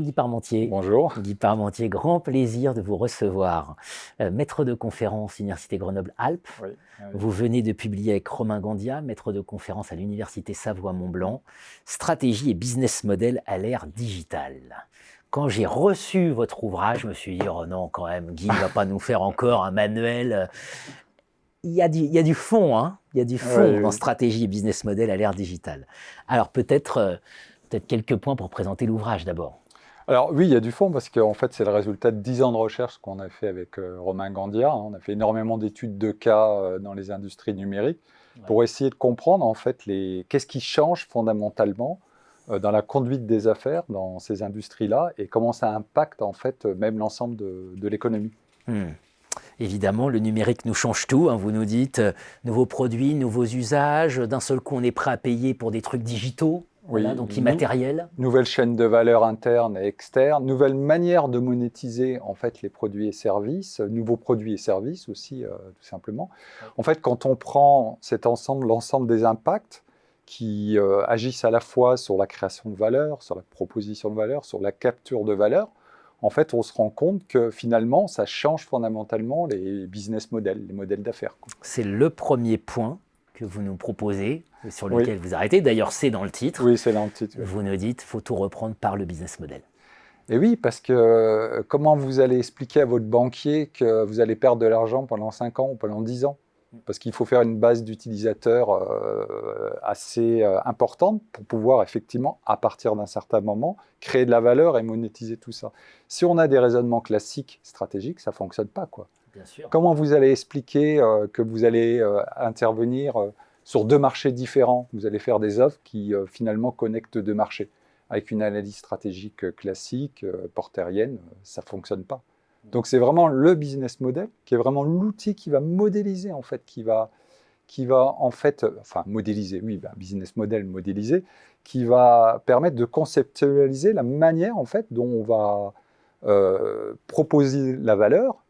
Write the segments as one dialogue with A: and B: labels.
A: Guy Parmentier.
B: Bonjour.
A: Guy Parmentier, grand plaisir de vous recevoir. Maître de conférence, Université Grenoble-Alpes.
B: Oui.
A: Vous venez de publier avec Romain Gandia, maître de conférence à l'Université Savoie-Mont-Blanc, Stratégie et business model à l'ère digitale. Quand j'ai reçu votre ouvrage, je me suis dit, oh non, quand même, Guy ne va pas nous faire encore un manuel. Il y a du fond, hein. Il y a du fond dans stratégie et business model à l'ère digitale. Alors peut-être quelques points pour présenter l'ouvrage d'abord.
B: Alors oui, il y a du fond parce qu'en fait, c'est le résultat de 10 ans de recherche qu'on a fait avec Romain Gandia. On a fait énormément d'études de cas dans les industries numériques pour essayer de comprendre en fait qu'est-ce qui change fondamentalement dans la conduite des affaires dans ces industries-là et comment ça impacte en fait même l'ensemble de l'économie.
A: Évidemment, le numérique nous change tout. Hein. Vous nous dites nouveaux produits, nouveaux usages. D'un seul coup, on est prêt à payer pour des trucs digitaux, voilà, donc immatériels.
B: Nouvelle chaîne de valeur interne et externe, nouvelle manière de monétiser en fait les produits et services, nouveaux produits et services aussi tout simplement. En fait, quand on prend l'ensemble des impacts qui agissent à la fois sur la création de valeur, sur la proposition de valeur, sur la capture de valeur, en fait, on se rend compte que finalement, ça change fondamentalement les business models, les modèles d'affaires.
A: C'est le premier point que vous nous proposez, sur lequel vous arrêtez. D'ailleurs, c'est dans le titre.
B: Oui, c'est dans le titre. Oui.
A: Vous nous dites, il faut tout reprendre par le business model.
B: Et oui, parce que comment vous allez expliquer à votre banquier que vous allez perdre de l'argent pendant 5 ans ou pendant 10 ans ? Parce qu'il faut faire une base d'utilisateurs assez importante pour pouvoir effectivement, à partir d'un certain moment, créer de la valeur et monétiser tout ça. Si on a des raisonnements classiques, stratégiques, ça ne fonctionne pas, quoi.
A: Bien sûr.
B: Comment vous allez expliquer que vous allez intervenir sur 2 marchés différents ? Vous allez faire des offres qui finalement connectent 2 marchés. Avec une analyse stratégique classique, porterienne, ça ne fonctionne pas. Donc c'est vraiment le business model qui est vraiment l'outil qui va modéliser en fait, qui va en fait, enfin modéliser, oui, business model modélisé, qui va permettre de conceptualiser la manière en fait dont on va proposer la valeur,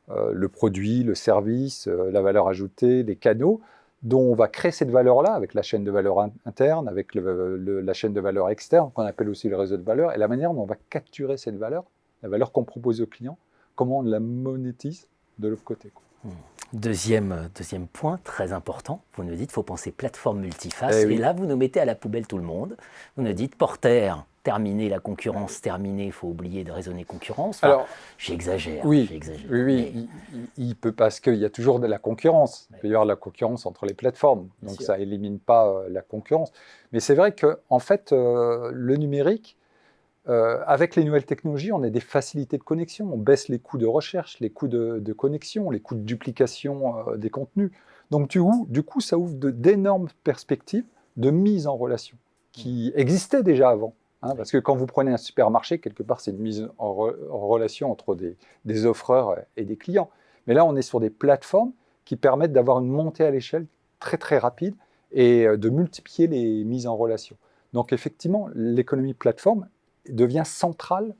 B: le produit, le service, la valeur ajoutée, les canaux, dont on va créer cette valeur-là avec la chaîne de valeur interne, avec la chaîne de valeur externe, qu'on appelle aussi le réseau de valeur, et la manière dont on va capturer cette valeur, la valeur qu'on propose au client, comment on la monétise de l'autre côté, quoi.
A: Deuxième point, très important, vous nous dites qu'il faut penser plateforme multiface, et là vous nous mettez à la poubelle tout le monde. Vous nous dites porter, terminé, la concurrence terminée, il faut oublier de raisonner concurrence. Enfin, alors, j'exagère.
B: Oui, il peut, parce qu'il y a toujours de la concurrence. Il peut y avoir de la concurrence entre les plateformes, donc ça n'élimine pas la concurrence. Mais c'est vrai qu'en fait, le numérique, avec les nouvelles technologies, on a des facilités de connexion, on baisse les coûts de recherche, les coûts de connexion, les coûts de duplication des contenus. Donc du coup, ça ouvre d'énormes perspectives de mise en relation qui existaient déjà avant. Hein, parce que quand vous prenez un supermarché, quelque part, c'est une mise en relation entre des offreurs et des clients. Mais là, on est sur des plateformes qui permettent d'avoir une montée à l'échelle très très rapide et de multiplier les mises en relation. Donc effectivement, l'économie plateforme devient centrale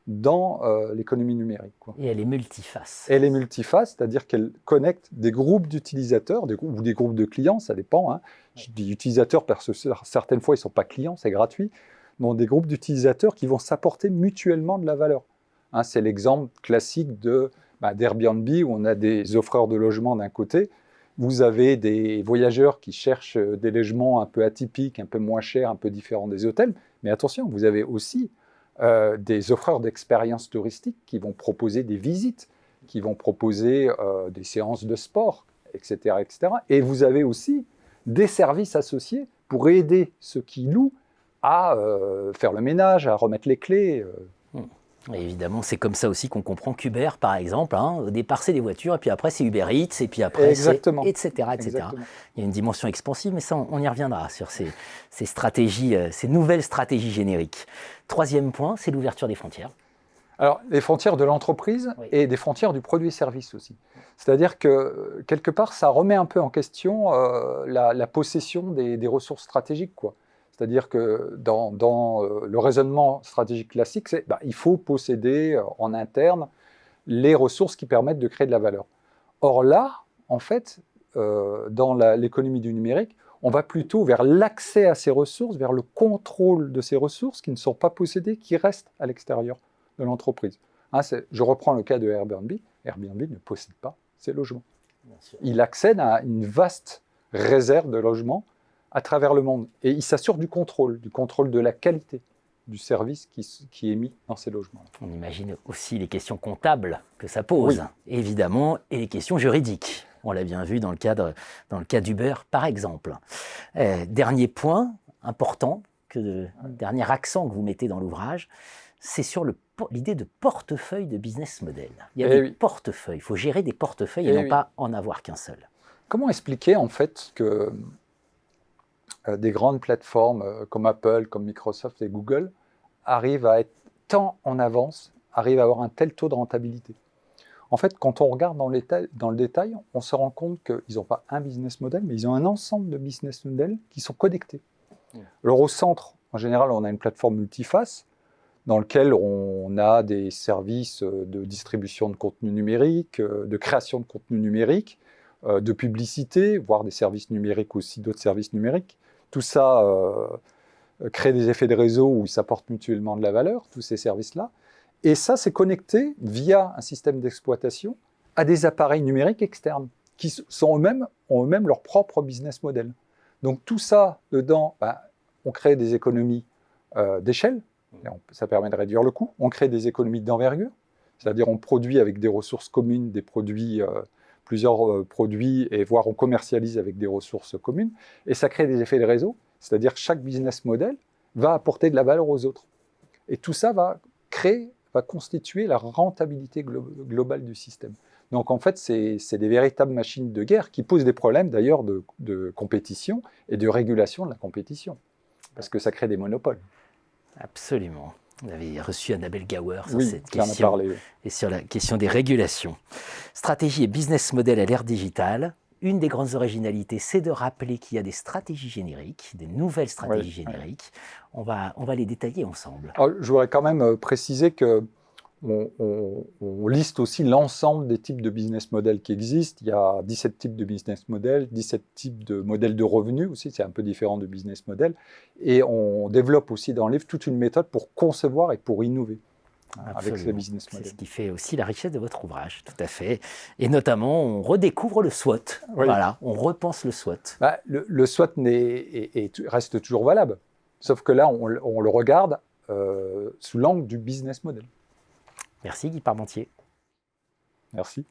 B: dans l'économie numérique, quoi.
A: Et elle est multiface.
B: Elle est multiface, c'est-à-dire qu'elle connecte des groupes d'utilisateurs ou des groupes de clients, ça dépend. Hein. Je dis utilisateurs parce que certaines fois, ils ne sont pas clients, c'est gratuit. Donc des groupes d'utilisateurs qui vont s'apporter mutuellement de la valeur. Hein, c'est l'exemple classique d'Airbnb où on a des offreurs de logements d'un côté. Vous avez des voyageurs qui cherchent des logements un peu atypiques, un peu moins chers, un peu différents des hôtels. Mais attention, vous avez aussi des offreurs d'expériences touristiques qui vont proposer des visites, qui vont proposer des séances de sport, etc., etc. Et vous avez aussi des services associés pour aider ceux qui louent à faire le ménage, à remettre les clés.
A: Et évidemment, c'est comme ça aussi qu'on comprend qu'Uber, par exemple, hein, au départ c'est des voitures, et puis après c'est Uber Eats, et puis après c'est etc., etc.
B: Exactement.
A: Il y a une dimension expansive, mais ça on y reviendra sur ces stratégies, ces nouvelles stratégies génériques. Troisième point, c'est l'ouverture des frontières.
B: Alors, les frontières de l'entreprise et des frontières du produit et service aussi. C'est-à-dire que, quelque part, ça remet un peu en question la possession des ressources stratégiques, quoi. C'est-à-dire que dans le raisonnement stratégique classique, il faut posséder en interne les ressources qui permettent de créer de la valeur. Or là, en fait, dans l'économie du numérique, on va plutôt vers l'accès à ces ressources, vers le contrôle de ces ressources qui ne sont pas possédées, qui restent à l'extérieur de l'entreprise. Hein, je reprends le cas de Airbnb. Airbnb ne possède pas ces logements. Il accède à une vaste réserve de logements à travers le monde. Et il s'assure du contrôle de la qualité du service qui est mis dans ces logements.
A: On imagine aussi les questions comptables que ça pose, évidemment, et les questions juridiques. On l'a bien vu dans le cas d'Uber, par exemple. Dernier point important, dernier accent que vous mettez dans l'ouvrage, c'est sur l'idée de portefeuille de business model. Il y a des portefeuilles, il faut gérer des portefeuilles et non pas en avoir qu'un seul.
B: Comment expliquer en fait que des grandes plateformes comme Apple, comme Microsoft et Google arrivent à être tant en avance, arrivent à avoir un tel taux de rentabilité? En fait, quand on regarde dans le détail, on se rend compte qu'ils n'ont pas un business model, mais ils ont un ensemble de business models qui sont connectés. Alors au centre, en général, on a une plateforme multiface dans laquelle on a des services de distribution de contenu numérique, de création de contenu numérique, de publicité, voire des services numériques aussi, d'autres services numériques. Tout ça crée des effets de réseau où ils s'apportent mutuellement de la valeur, tous ces services-là. Et ça, c'est connecté via un système d'exploitation à des appareils numériques externes qui ont eux-mêmes leur propre business model. Donc tout ça, dedans, on crée des économies d'échelle, ça permet de réduire le coût. On crée des économies d'envergure, c'est-à-dire on produit avec des ressources communes, plusieurs produits, et voire on commercialise avec des ressources communes. Et ça crée des effets de réseau, c'est-à-dire chaque business model va apporter de la valeur aux autres. Et tout ça va constituer la rentabilité globale du système. Donc en fait, c'est des véritables machines de guerre qui posent des problèmes d'ailleurs de compétition et de régulation de la compétition, parce que ça crée des monopoles.
A: Absolument. Vous avez reçu Annabelle Gauer sur
B: oui,
A: cette question et sur la question des régulations. Stratégie et business model à l'ère digitale. Une des grandes originalités, c'est de rappeler qu'il y a des stratégies génériques, des nouvelles stratégies génériques. On va les détailler ensemble.
B: Alors, je voudrais quand même préciser qu'on liste aussi l'ensemble des types de business models qui existent. Il y a 17 types de business models, 17 types de modèles de revenus aussi, c'est un peu différent de business model. Et on développe aussi dans le livre toute une méthode pour concevoir et pour innover. Avec ces business models.
A: C'est ce qui fait aussi la richesse de votre ouvrage, tout à fait. Et notamment, on redécouvre le SWOT. Oui. Voilà, on repense le SWOT.
B: Le SWOT reste toujours valable, sauf que là, on le regarde sous l'angle du business model.
A: Merci Guy Parmentier.
B: Merci.